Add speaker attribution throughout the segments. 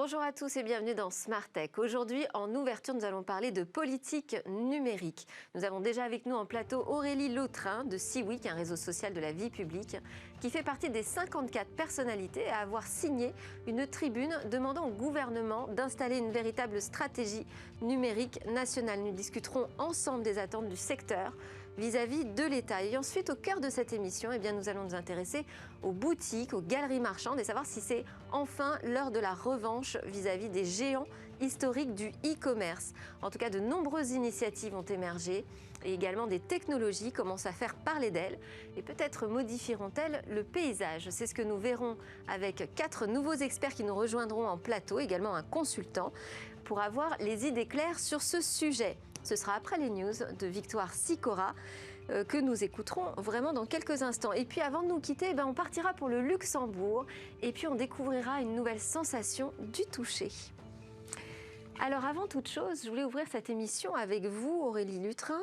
Speaker 1: Bonjour à tous et bienvenue dans Smart Tech. Aujourd'hui, en ouverture, nous allons parler de politique numérique. Nous avons déjà avec nous en plateau Aurélie Lautrin de Seaweek, un réseau social de la vie publique, qui fait partie des 54 personnalités à avoir signé une tribune demandant au gouvernement d'installer une véritable stratégie numérique nationale. Nous discuterons ensemble des attentes du secteur vis-à-vis de l'État. Et ensuite, au cœur de cette émission, nous allons nous intéresser aux boutiques, aux galeries marchandes et savoir si c'est enfin l'heure de la revanche vis-à-vis des géants historiques du e-commerce. En tout cas, de nombreuses initiatives ont émergé et également des technologies commencent à faire parler d'elles et peut-être modifieront-elles le paysage. C'est ce que nous verrons avec 4 nouveaux experts qui nous rejoindront en plateau, également un consultant, pour avoir les idées claires sur ce sujet. Ce sera après les news de Victoire Sicora que nous écouterons vraiment dans quelques instants. Et puis avant de nous quitter, on partira pour le Luxembourg et puis on découvrira une nouvelle sensation du toucher. Alors avant toute chose, je voulais ouvrir cette émission avec vous, Aurélie Lautrin,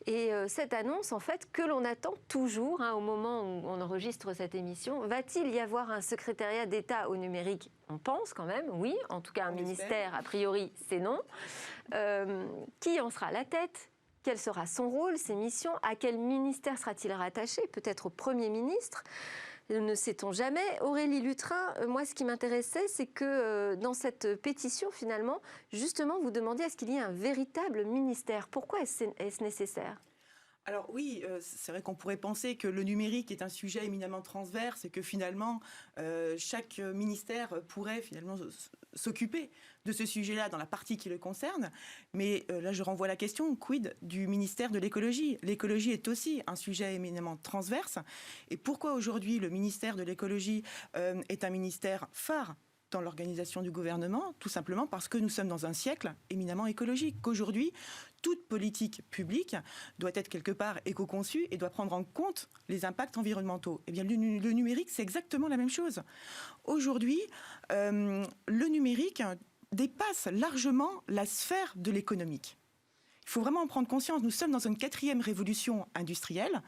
Speaker 1: et cette annonce en fait que l'on attend toujours au moment où on enregistre cette émission. Va-t-il y avoir un secrétariat d'État au numérique ? On pense quand même, oui. En tout cas, un ministère, a priori, c'est non. Qui en sera à la tête ? Quel sera son rôle, ses missions ? À quel ministère sera-t-il rattaché ? Peut-être au Premier ministre ? Ne sait-on jamais. Aurélie Lautrin, moi, ce qui m'intéressait, c'est que dans cette pétition, finalement, justement, vous demandiez à ce qu'il y ait un véritable ministère. Pourquoi est-ce nécessaire ?
Speaker 2: Alors oui, c'est vrai qu'on pourrait penser que le numérique est un sujet éminemment transverse et que finalement, chaque ministère pourrait finalement s'occuper de ce sujet-là dans la partie qui le concerne. Mais là, je renvoie la question, quid du ministère de l'écologie ? L'écologie est aussi un sujet éminemment transverse. Et pourquoi aujourd'hui le ministère de l'écologie est un ministère phare dans l'organisation du gouvernement? Tout simplement parce que nous sommes dans un siècle éminemment écologique, qu'aujourd'hui, toute politique publique doit être quelque part éco-conçue et doit prendre en compte les impacts environnementaux. Eh bien, le numérique, c'est exactement la même chose. Aujourd'hui, le numérique dépasse largement la sphère de l'économique. Il faut vraiment en prendre conscience. Nous sommes dans une 4e révolution industrielle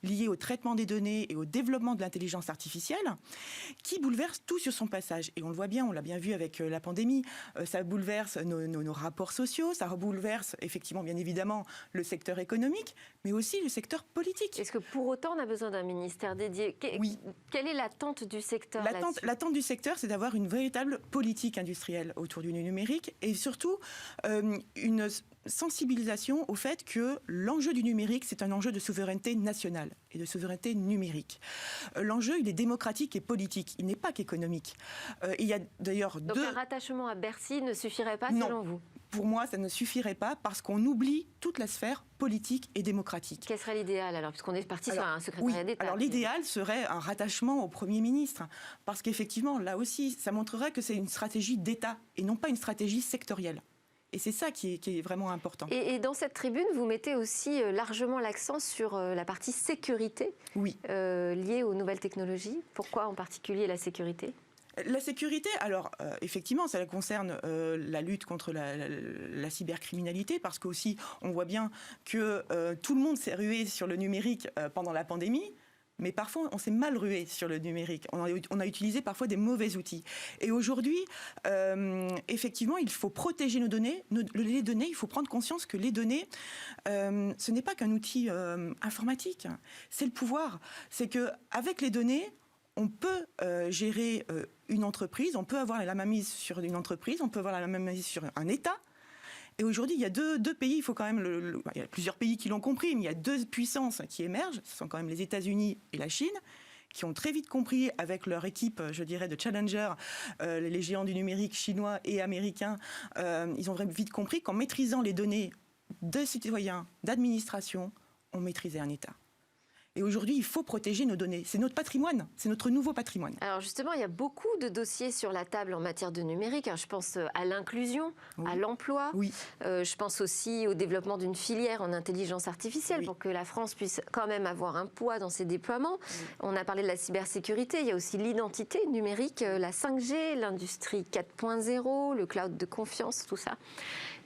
Speaker 2: liée au traitement des données et au développement de l'intelligence artificielle qui bouleverse tout sur son passage. Et on le voit bien, on l'a bien vu avec la pandémie, ça bouleverse nos rapports sociaux, ça bouleverse effectivement, bien évidemment, le secteur économique, mais aussi le secteur politique.
Speaker 1: Est-ce que pour autant on a besoin d'un ministère dédié ?
Speaker 2: Oui.
Speaker 1: Quelle est l'attente du secteur
Speaker 2: L'attente du secteur, c'est d'avoir une véritable politique industrielle autour du numérique et surtout une sensibilisation au fait que l'enjeu du numérique, c'est un enjeu de souveraineté nationale et de souveraineté numérique. L'enjeu, il est démocratique et politique, il n'est pas qu'économique. Il y a d'ailleurs
Speaker 1: Donc un rattachement à Bercy ne suffirait pas selon vous ?
Speaker 2: Pour moi, ça ne suffirait pas parce qu'on oublie toute la sphère politique et démocratique.
Speaker 1: Quel serait l'idéal alors, puisqu'on est parti sur un secrétariat d'État ?
Speaker 2: Alors l'idéal serait un rattachement au Premier ministre, parce qu'effectivement, là aussi, ça montrerait que c'est une stratégie d'État et non pas une stratégie sectorielle. Et c'est ça qui est vraiment important.
Speaker 1: Et dans cette tribune, vous mettez aussi largement l'accent sur la partie sécurité liée aux nouvelles technologies. Pourquoi en particulier la sécurité ?
Speaker 2: La sécurité, alors effectivement, ça concerne la lutte contre la cybercriminalité, parce qu'aussi on voit bien que tout le monde s'est rué sur le numérique pendant la pandémie. Mais parfois, on s'est mal rué sur le numérique. On a utilisé parfois des mauvais outils. Et aujourd'hui, effectivement, il faut protéger nos données. Les données, il faut prendre conscience que les données, ce n'est pas qu'un outil informatique. C'est le pouvoir. C'est qu'avec les données, on peut gérer une entreprise, on peut avoir la mainmise sur une entreprise, on peut avoir la mainmise sur un État. Et aujourd'hui, il y a deux pays, il faut quand même il y a plusieurs pays qui l'ont compris, mais il y a 2 puissances qui émergent, ce sont quand même les États-Unis et la Chine, qui ont très vite compris avec leur équipe, je dirais, de challenger, les géants du numérique chinois et américains, ils ont vite compris qu'en maîtrisant les données de citoyens, d'administration, on maîtrisait un État. Et aujourd'hui, il faut protéger nos données. C'est notre patrimoine, c'est notre nouveau patrimoine.
Speaker 1: Alors justement, il y a beaucoup de dossiers sur la table en matière de numérique. Je pense à l'inclusion, à l'emploi. Je pense aussi au développement d'une filière en intelligence artificielle pour que la France puisse quand même avoir un poids dans ses déploiements. On a parlé de la cybersécurité. Il y a aussi l'identité numérique, la 5G, l'industrie 4.0, le cloud de confiance, tout ça.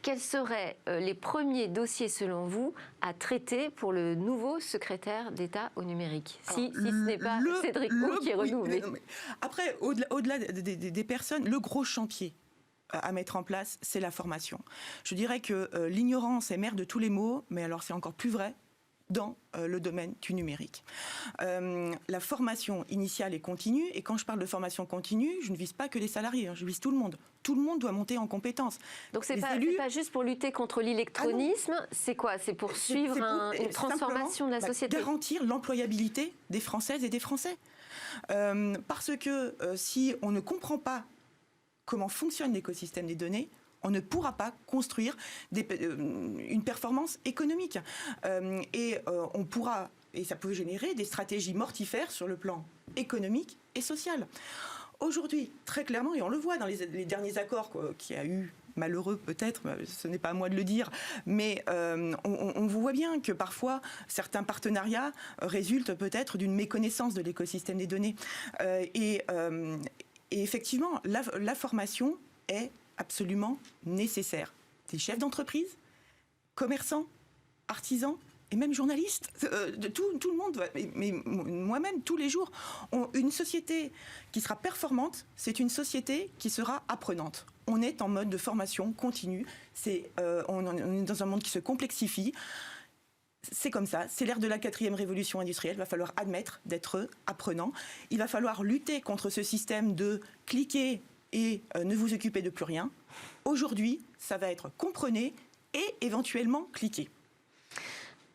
Speaker 1: Quels seraient les premiers dossiers, selon vous, à traiter pour le nouveau secrétaire d'État au numérique, si ce n'est pas Cédric O qui est renouvelé?
Speaker 2: Après, au-delà des personnes, le gros chantier, à mettre en place, c'est la formation. Je dirais que l'ignorance est mère de tous les maux, mais alors c'est encore plus vrai dans le domaine du numérique. La formation initiale et continue, et quand je parle de formation continue, je ne vise pas que les salariés, je vise tout le monde. Tout le monde doit monter en compétences.
Speaker 1: Donc c'est pas juste pour lutter contre l'électronisme, c'est quoi? C'est pour suivre une transformation de la société?
Speaker 2: Garantir l'employabilité des Françaises et des Français. Parce que si on ne comprend pas comment fonctionne l'écosystème des données, on ne pourra pas construire une performance économique. On pourra, et ça peut générer des stratégies mortifères sur le plan économique et social. Aujourd'hui, très clairement, et on le voit dans les derniers accords qu'il y a eu, malheureux peut-être, ce n'est pas à moi de le dire, mais on voit bien que parfois certains partenariats résultent peut-être d'une méconnaissance de l'écosystème des données. Et effectivement, la formation est absolument nécessaire. Des chefs d'entreprise, commerçants, artisans et même journalistes, tout le monde, mais moi-même tous les jours. Une société qui sera performante, c'est une société qui sera apprenante. On est en mode de formation continue, on est dans un monde qui se complexifie. C'est comme ça, c'est l'ère de la 4e révolution industrielle, il va falloir admettre d'être apprenant. Il va falloir lutter contre ce système de cliquer et ne vous occupez de plus rien. Aujourd'hui, ça va être comprenez et éventuellement cliquez.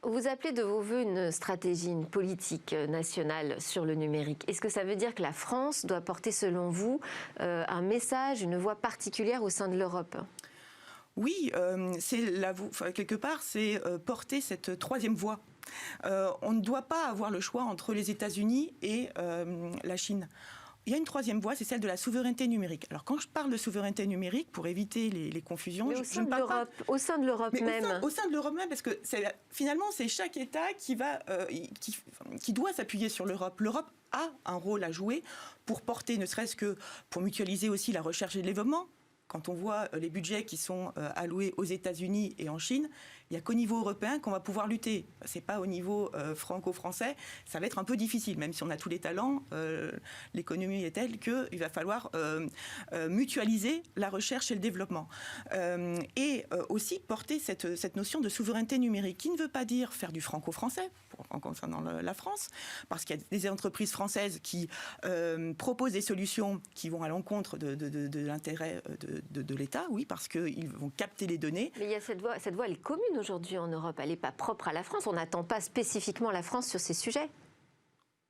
Speaker 1: Vous appelez de vos voeux une stratégie, une politique nationale sur le numérique. Est-ce que ça veut dire que la France doit porter, selon vous, un message, une voix particulière au sein de l'Europe ?
Speaker 2: Oui, quelque part, c'est porter cette 3e voie. On ne doit pas avoir le choix entre les États-Unis et la Chine. Il y a une 3e voie, c'est celle de la souveraineté numérique. Alors quand je parle de souveraineté numérique, pour éviter les confusions,
Speaker 1: mais au sein de l'Europe même.
Speaker 2: Au sein de l'Europe même, parce que finalement c'est chaque État qui doit s'appuyer sur l'Europe. L'Europe a un rôle à jouer pour porter, ne serait-ce que pour mutualiser aussi la recherche et le développement. Quand on voit les budgets qui sont alloués aux États-Unis et en Chine, il n'y a qu'au niveau européen qu'on va pouvoir lutter. Ce n'est pas au niveau franco-français. Ça va être un peu difficile, même si on a tous les talents. L'économie est telle qu'il va falloir mutualiser la recherche et le développement. Et aussi porter cette notion de souveraineté numérique, qui ne veut pas dire faire du franco-français, en concernant la France, parce qu'il y a des entreprises françaises qui proposent des solutions qui vont à l'encontre de l'intérêt de l'État, oui, parce qu'ils vont capter les données.
Speaker 1: Mais il y a cette voie, elle est commune aujourd'hui en Europe, elle n'est pas propre à la France, on n'attend pas spécifiquement la France sur ces sujets.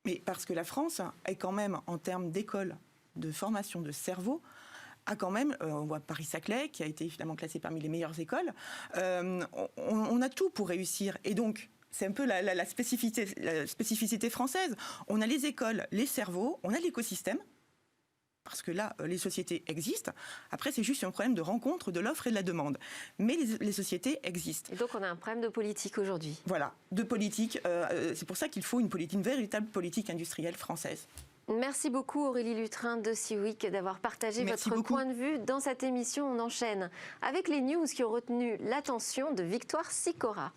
Speaker 2: Mais parce que la France est quand même, en termes d'école, de formation de cerveau, a quand même, on voit Paris-Saclay, qui a été finalement classé parmi les meilleures écoles, on a tout pour réussir, et donc c'est un peu la spécificité française. On a les écoles, les cerveaux, on a l'écosystème, parce que là, les sociétés existent. Après, c'est juste un problème de rencontre de l'offre et de la demande. Mais les sociétés existent.
Speaker 1: Et donc, on a un problème de politique aujourd'hui.
Speaker 2: Voilà, de politique. C'est pour ça qu'il faut une véritable politique industrielle française.
Speaker 1: Merci beaucoup Aurélie Lutrin de Seaweek d'avoir partagé votre point de vue dans cette émission. On enchaîne avec les news qui ont retenu l'attention de Victoire Sicora.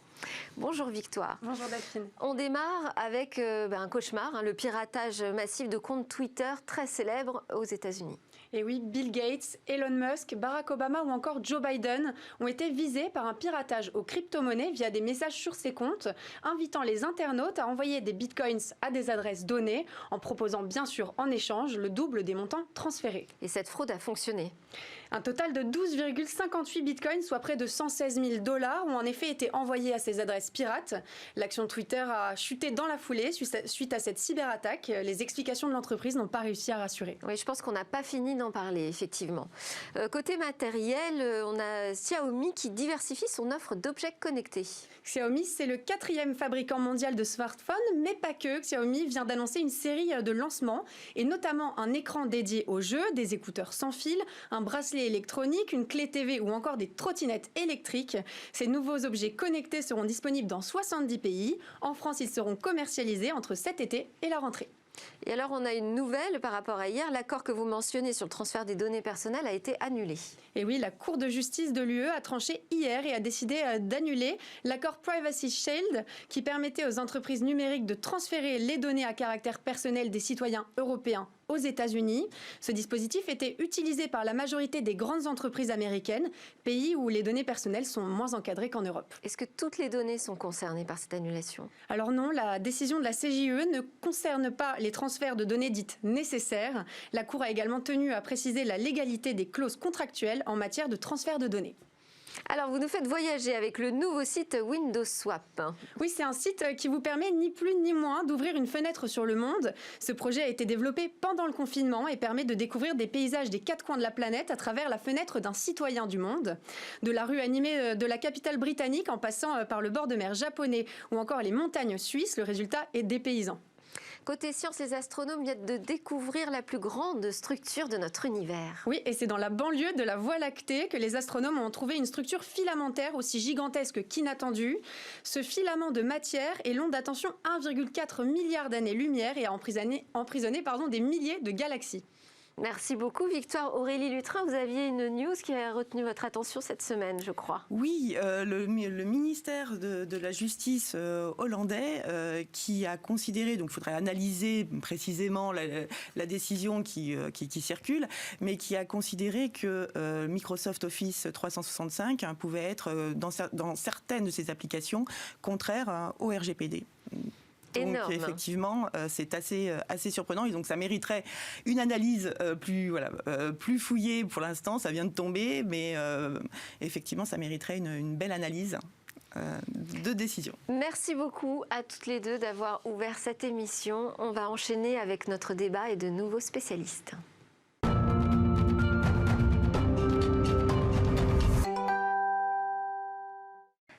Speaker 1: Bonjour Victoire.
Speaker 3: Bonjour Delphine.
Speaker 1: On démarre avec un cauchemar, le piratage massif de comptes Twitter très célèbres aux États-Unis.
Speaker 3: Et oui, Bill Gates, Elon Musk, Barack Obama ou encore Joe Biden ont été visés par un piratage aux crypto-monnaies via des messages sur ces comptes, invitant les internautes à envoyer des bitcoins à des adresses données, en proposant bien sûr en échange le double des montants transférés.
Speaker 1: Et cette fraude a fonctionné.
Speaker 3: Un total de 12,58 bitcoins, soit près de 116 000 $, ont en effet été envoyés à ces adresses pirates. L'action Twitter a chuté dans la foulée suite à cette cyberattaque. Les explications de l'entreprise n'ont pas réussi à rassurer.
Speaker 1: Oui, je pense qu'on n'a pas fini d'en parler, effectivement. Côté matériel, on a Xiaomi qui diversifie son offre d'objets connectés.
Speaker 3: Xiaomi, c'est le 4e fabricant mondial de smartphones, mais pas que. Xiaomi vient d'annoncer une série de lancements, et notamment un écran dédié aux jeux, des écouteurs sans fil, un bracelet électronique, une clé TV ou encore des trottinettes électriques. Ces nouveaux objets connectés seront disponibles dans 70 pays. En France, ils seront commercialisés entre cet été et la rentrée.
Speaker 1: Et alors, on a une nouvelle par rapport à hier. L'accord que vous mentionnez sur le transfert des données personnelles a été annulé.
Speaker 3: Et oui, la Cour de justice de l'UE a tranché hier et a décidé d'annuler l'accord Privacy Shield qui permettait aux entreprises numériques de transférer les données à caractère personnel des citoyens européens aux États-Unis. Ce dispositif était utilisé par la majorité des grandes entreprises américaines, pays où les données personnelles sont moins encadrées qu'en Europe.
Speaker 1: Est-ce que toutes les données sont concernées par cette annulation?
Speaker 3: Alors non, la décision de la CJUE ne concerne pas les transferts de données dites nécessaires. La Cour a également tenu à préciser la légalité des clauses contractuelles en matière de transfert de données.
Speaker 1: Alors, vous nous faites voyager avec le nouveau site Windows Swap.
Speaker 3: Oui, c'est un site qui vous permet ni plus ni moins d'ouvrir une fenêtre sur le monde. Ce projet a été développé pendant le confinement et permet de découvrir des paysages des quatre coins de la planète à travers la fenêtre d'un citoyen du monde. De la rue animée de la capitale britannique en passant par le bord de mer japonais ou encore les montagnes suisses, le résultat est dépaysant.
Speaker 1: Côté science, les astronomes viennent de découvrir la plus grande structure de notre univers.
Speaker 3: Oui, et c'est dans la banlieue de la Voie lactée que les astronomes ont trouvé une structure filamentaire aussi gigantesque qu'inattendue. Ce filament de matière est long d'attention 1,4 milliard d'années-lumière et a emprisonné des milliers de galaxies.
Speaker 1: Merci beaucoup Victoire. Aurélie Lutrin, vous aviez une news qui a retenu votre attention cette semaine, je crois.
Speaker 2: Oui, le ministère de la Justice hollandais qui a considéré, donc il faudrait analyser précisément la décision qui circule, mais qui a considéré que Microsoft Office 365 pouvait être dans certaines de ses applications contraires au RGPD. Donc
Speaker 1: énorme.
Speaker 2: Effectivement, c'est assez surprenant et donc ça mériterait une analyse plus fouillée pour l'instant. Ça vient de tomber, mais effectivement, ça mériterait une belle analyse de décision.
Speaker 1: Merci beaucoup à toutes les deux d'avoir ouvert cette émission. On va enchaîner avec notre débat et de nouveaux spécialistes.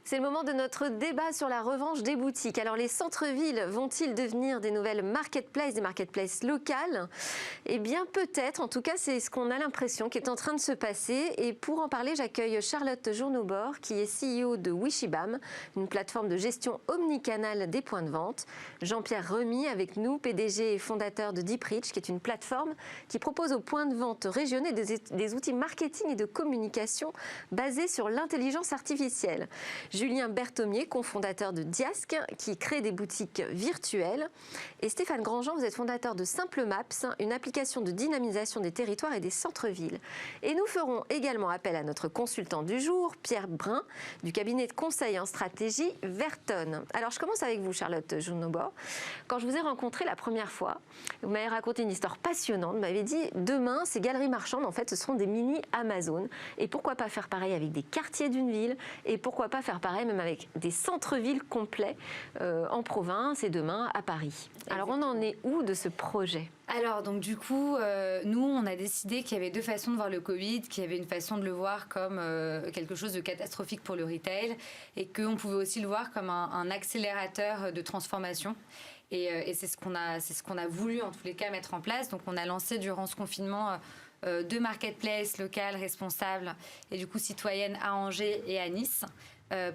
Speaker 1: C'est le moment de notre débat sur la revanche des boutiques. Alors les centres-villes vont-ils devenir des nouvelles marketplaces, des marketplaces locales? Eh bien peut-être, en tout cas c'est ce qu'on a l'impression qui est en train de se passer. Et pour en parler, j'accueille Charlotte Journobord qui est CEO de Wishibam, une plateforme de gestion omnicanale des points de vente. Jean-Pierre Remy avec nous, PDG et fondateur de DeepReach, qui est une plateforme qui propose aux points de vente régionaux des outils marketing et de communication basés sur l'intelligence artificielle. Julien Berthomier, cofondateur de Diask, qui crée des boutiques virtuelles. Et Stéphane Grandjean, vous êtes fondateur de Simple Maps, une application de dynamisation des territoires et des centres-villes. Et nous ferons également appel à notre consultant du jour, Pierre Brun, du cabinet de conseil en stratégie Verton. Alors je commence avec vous, Charlotte Journobord. Quand je vous ai rencontré la première fois, vous m'avez raconté une histoire passionnante. Vous m'avez dit, demain, ces galeries marchandes, en fait, ce seront des mini-Amazon. Et pourquoi pas faire pareil avec des quartiers d'une ville? Et pourquoi pas faire pareil même avec des centres-villes complets en province et demain à Paris. Alors on en est où de ce projet?
Speaker 4: Alors donc du coup, nous on a décidé qu'il y avait deux façons de voir le Covid, qu'il y avait une façon de le voir comme quelque chose de catastrophique pour le retail et qu'on pouvait aussi le voir comme un accélérateur de transformation. Et c'est ce qu'on a voulu en tous les cas mettre en place. Donc on a lancé durant ce confinement deux marketplaces locales responsables et du coup citoyennes à Angers et à Nice.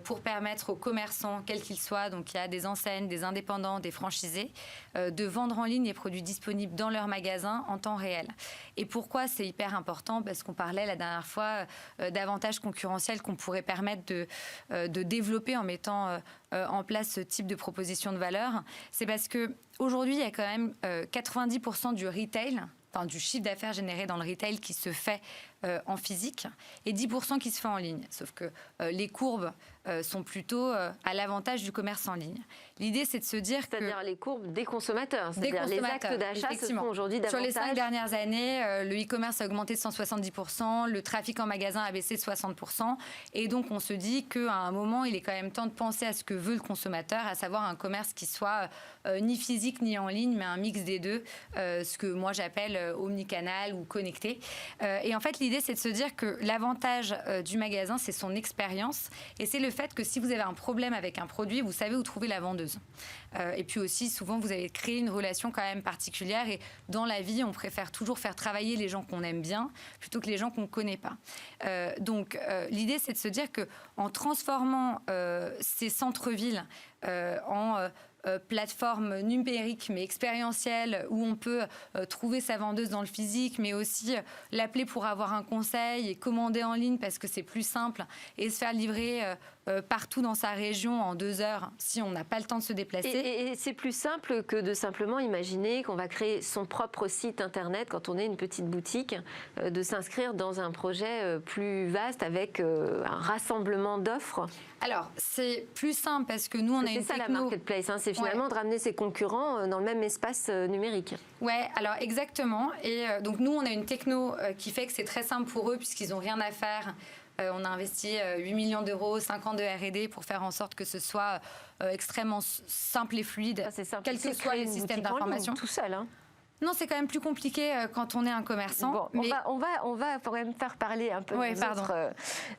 Speaker 4: Pour permettre aux commerçants, quels qu'ils soient, donc il y a des enseignes, des indépendants, des franchisés, de vendre en ligne les produits disponibles dans leur magasin en temps réel. Et pourquoi c'est hyper important? Parce qu'on parlait la dernière fois d'avantages concurrentiels qu'on pourrait permettre de développer en mettant en place ce type de proposition de valeur. C'est parce qu'aujourd'hui, il y a quand même 90% du retail, enfin, du chiffre d'affaires généré dans le retail qui se fait en physique et 10% qui se fait en ligne. Sauf que les courbes sont plutôt à l'avantage du commerce en ligne. L'idée, c'est de se dire que...
Speaker 1: C'est-à-dire les courbes des consommateurs. C'est-à-dire les actes d'achat se font aujourd'hui davantage.
Speaker 4: Sur les 5 dernières années, le e-commerce a augmenté de 170%, le trafic en magasin a baissé de 60%. Et donc, on se dit qu'à un moment, il est quand même temps de penser à ce que veut le consommateur, à savoir un commerce qui soit ni physique ni en ligne, mais un mix des deux, ce que moi j'appelle omnicanal ou connecté. Et en fait, l'idée, c'est de se dire que l'avantage du magasin, c'est son expérience. Et c'est le fait que si vous avez un problème avec un produit, vous savez où trouver la vendeuse. Et puis aussi, souvent, vous avez créé une relation quand même particulière. Et dans la vie, on préfère toujours faire travailler les gens qu'on aime bien plutôt que les gens qu'on ne connaît pas. Donc, l'idée, c'est de se dire qu'en transformant ces centres-villes en plateforme numérique mais expérientielle où on peut trouver sa vendeuse dans le physique, mais aussi l'appeler pour avoir un conseil et commander en ligne parce que c'est plus simple et se faire livrer partout dans sa région en 2 heures si on n'a pas le temps de se déplacer.
Speaker 1: Et c'est plus simple que de simplement imaginer qu'on va créer son propre site internet quand on est une petite boutique, de s'inscrire dans un projet plus vaste avec un rassemblement d'offres.
Speaker 4: Alors, c'est plus simple parce que nous, on a une
Speaker 1: C'est ça
Speaker 4: techno...
Speaker 1: la marketplace, hein, c'est finalement de ramener ses concurrents dans le même espace numérique.
Speaker 4: Ouais, alors exactement. Et donc nous, on a une techno qui fait que c'est très simple pour eux puisqu'ils n'ont rien à faire. On a investi 8 millions d'euros, 5 ans de R&D pour faire en sorte que ce soit extrêmement simple et fluide, quel que soit les systèmes d'information.
Speaker 1: Tout seul, hein.
Speaker 4: Non, c'est quand même plus compliqué quand on est un commerçant.
Speaker 1: Bon, mais on va quand même faire parler un peu les autres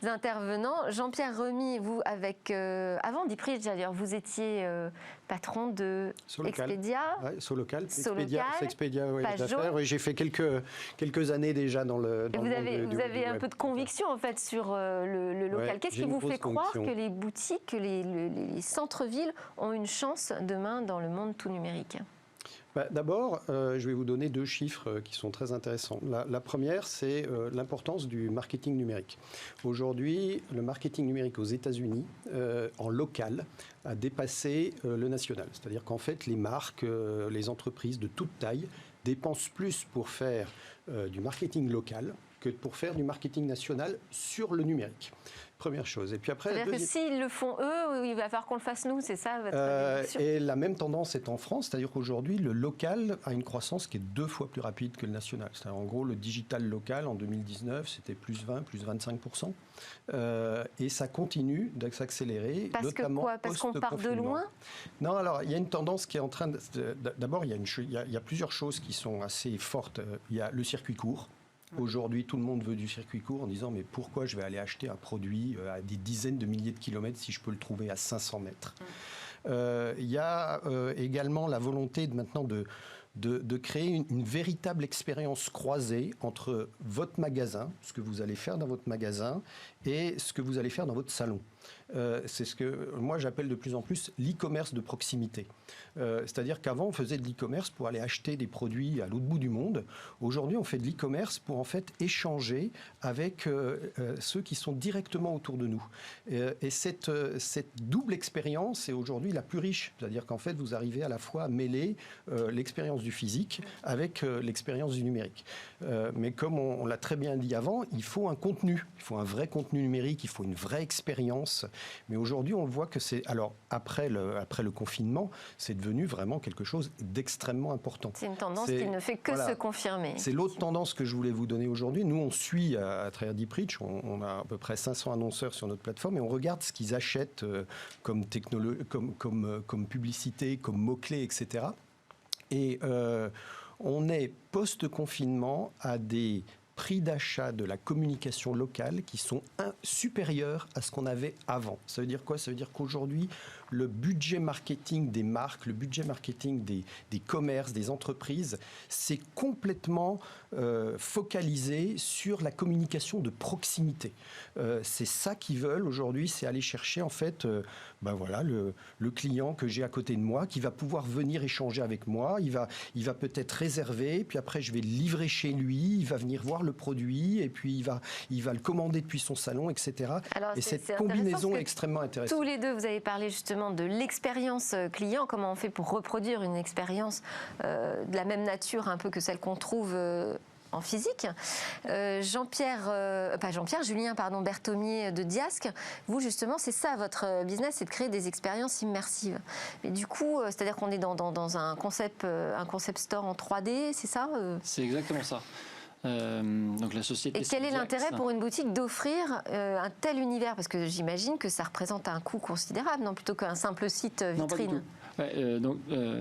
Speaker 1: intervenants. Jean-Pierre Remy, vous, avant d'Ipridge, d'ailleurs, vous étiez patron de Expedia.
Speaker 5: Ouais, Solocal.
Speaker 1: Expedia,
Speaker 5: oui, oui, j'ai fait quelques années déjà dans le
Speaker 1: monde vous avez un peu de conviction, en fait, sur le local. Qu'est-ce qui vous fait croire que les boutiques, que les centres-villes ont une chance demain dans le monde tout numérique ?
Speaker 5: D'abord, je vais vous donner 2 chiffres qui sont très intéressants. La première, c'est l'importance du marketing numérique. Aujourd'hui, le marketing numérique aux États-Unis, en local, a dépassé le national. C'est-à-dire qu'en fait, les marques, les entreprises de toute taille dépensent plus pour faire du marketing local que pour faire du marketing national sur le numérique. Première chose. Et puis après,
Speaker 1: c'est-à-dire que s'ils le font eux, il va falloir qu'on le fasse nous, c'est ça votre
Speaker 5: et la même tendance est en France, c'est-à-dire qu'aujourd'hui, le local a une croissance qui est 2 fois plus rapide que le national. C'est-à-dire, en gros, le digital local, en 2019, c'était plus 20, plus 25%. Et ça continue de s'accélérer.
Speaker 1: Parce que quoi ? Parce qu'on part de loin ?
Speaker 5: Non, alors, il y a une tendance qui est en train de... D'abord, il y a plusieurs choses qui sont assez fortes. Il y a le circuit court. Aujourd'hui, tout le monde veut du circuit court en disant mais pourquoi je vais aller acheter un produit à des dizaines de milliers de kilomètres si je peux le trouver à 500 mètres. Il y a également la volonté maintenant de créer une véritable expérience croisée entre votre magasin, ce que vous allez faire dans votre magasin, et ce que vous allez faire dans votre salon. C'est ce que moi j'appelle de plus en plus l'e-commerce de proximité. C'est-à-dire qu'avant on faisait de l'e-commerce pour aller acheter des produits à l'autre bout du monde. Aujourd'hui on fait de l'e-commerce pour en fait échanger avec ceux qui sont directement autour de nous. Et cette double expérience est aujourd'hui la plus riche. C'est-à-dire qu'en fait vous arrivez à la fois à mêler l'expérience du physique avec l'expérience du numérique. Mais comme on l'a très bien dit avant, il faut un contenu, il faut un vrai contenu numérique, il faut une vraie expérience. Mais aujourd'hui, on voit que c'est... Alors, après le confinement, c'est devenu vraiment quelque chose d'extrêmement important.
Speaker 1: C'est une tendance qui ne fait que se confirmer.
Speaker 5: C'est l'autre tendance que je voulais vous donner aujourd'hui. Nous, on suit à travers d'Ipridge, on a à peu près 500 annonceurs sur notre plateforme et on regarde ce qu'ils achètent comme publicité, comme mots-clés, etc. Et on est post-confinement à des prix d'achat de la communication locale qui sont supérieurs à ce qu'on avait avant. Ça veut dire quoi ? Ça veut dire qu'aujourd'hui, le budget marketing des marques, le budget marketing des commerces, des entreprises, c'est complètement focalisé sur la communication de proximité. C'est ça qu'ils veulent aujourd'hui, c'est aller chercher en fait le client que j'ai à côté de moi, qui va pouvoir venir échanger avec moi, il va peut-être réserver, puis après je vais le livrer chez lui, il va venir voir le produit, et puis il va le commander depuis son salon, etc. Alors, et cette combinaison est extrêmement intéressante.
Speaker 1: Tous les deux, vous avez parlé justement de l'expérience client, comment on fait pour reproduire une expérience de la même nature un peu que celle qu'on trouve en physique. Julien Berthomier de Diasque, vous justement, c'est ça votre business, c'est de créer des expériences immersives. Mais du coup, c'est-à-dire qu'on est dans un concept store en 3D, c'est ça
Speaker 6: C'est exactement ça. Donc la société.
Speaker 1: Et quel est l'intérêt pour une boutique d'offrir un tel univers ? Parce que j'imagine que ça représente un coût considérable, non, plutôt qu'un simple site vitrine.
Speaker 6: Non, pas du tout. Ouais,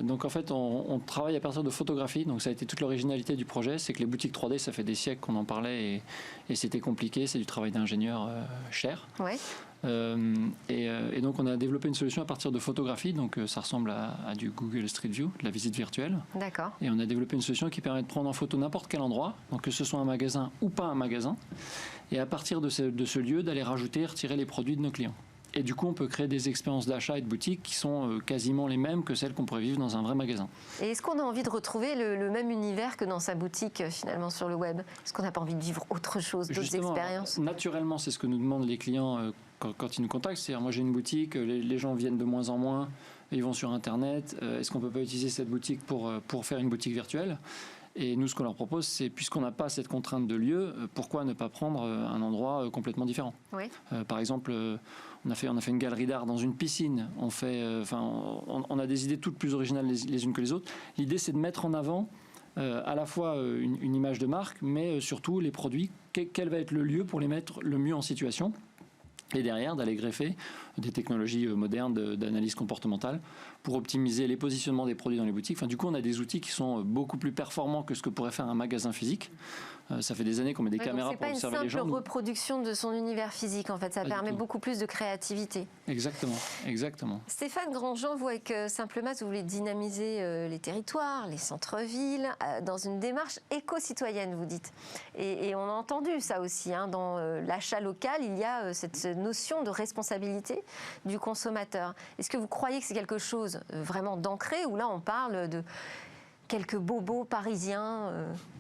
Speaker 6: donc en fait on travaille à partir de photographies, donc ça a été toute l'originalité du projet, c'est que les boutiques 3D ça fait des siècles qu'on en parlait et c'était compliqué, c'est du travail d'ingénieur cher.
Speaker 1: Ouais.
Speaker 6: Et donc on a développé une solution à partir de photographies, donc ça ressemble à du Google Street View, de la visite virtuelle.
Speaker 1: D'accord.
Speaker 6: Et on a développé une solution qui permet de prendre en photo n'importe quel endroit, donc que ce soit un magasin ou pas un magasin, et à partir de ce lieu d'aller rajouter et retirer les produits de nos clients. Et du coup, on peut créer des expériences d'achat et de boutique qui sont quasiment les mêmes que celles qu'on pourrait vivre dans un vrai magasin.
Speaker 1: Et est-ce qu'on a envie de retrouver le même univers que dans sa boutique, finalement, sur le web? Est-ce qu'on n'a pas envie de vivre autre chose, d'autres expériences?
Speaker 6: Naturellement, c'est ce que nous demandent les clients quand ils nous contactent. C'est-à-dire, moi, j'ai une boutique, les gens viennent de moins en moins, ils vont sur Internet. Est-ce qu'on ne peut pas utiliser cette boutique pour faire une boutique virtuelle? Et nous, ce qu'on leur propose, c'est, puisqu'on n'a pas cette contrainte de lieu, pourquoi ne pas prendre un endroit complètement différent?
Speaker 1: Oui.
Speaker 6: Par exemple, on a fait une galerie d'art dans une piscine. On a des idées toutes plus originales les unes que les autres. L'idée, c'est de mettre en avant à la fois une image de marque, mais surtout les produits. Quel va être le lieu pour les mettre le mieux en situation? Et derrière, d'aller greffer des technologies modernes d'analyse comportementale pour optimiser les positionnements des produits dans les boutiques. Enfin, du coup, on a des outils qui sont beaucoup plus performants que ce que pourrait faire un magasin physique. Ça fait des années qu'on met des caméras pour observer les gens.
Speaker 1: C'est pas une simple reproduction de son univers physique, en fait. Ça permet beaucoup plus de créativité.
Speaker 6: Exactement, exactement.
Speaker 1: Stéphane Grandjean, vous, avec Simplemas, vous voulez dynamiser les territoires, les centres-villes, dans une démarche éco-citoyenne, vous dites. Et on a entendu ça aussi, hein, dans l'achat local, il y a cette notion de responsabilité du consommateur. Est-ce que vous croyez que c'est quelque chose vraiment d'ancré, ou là on parle de quelques bobos parisiens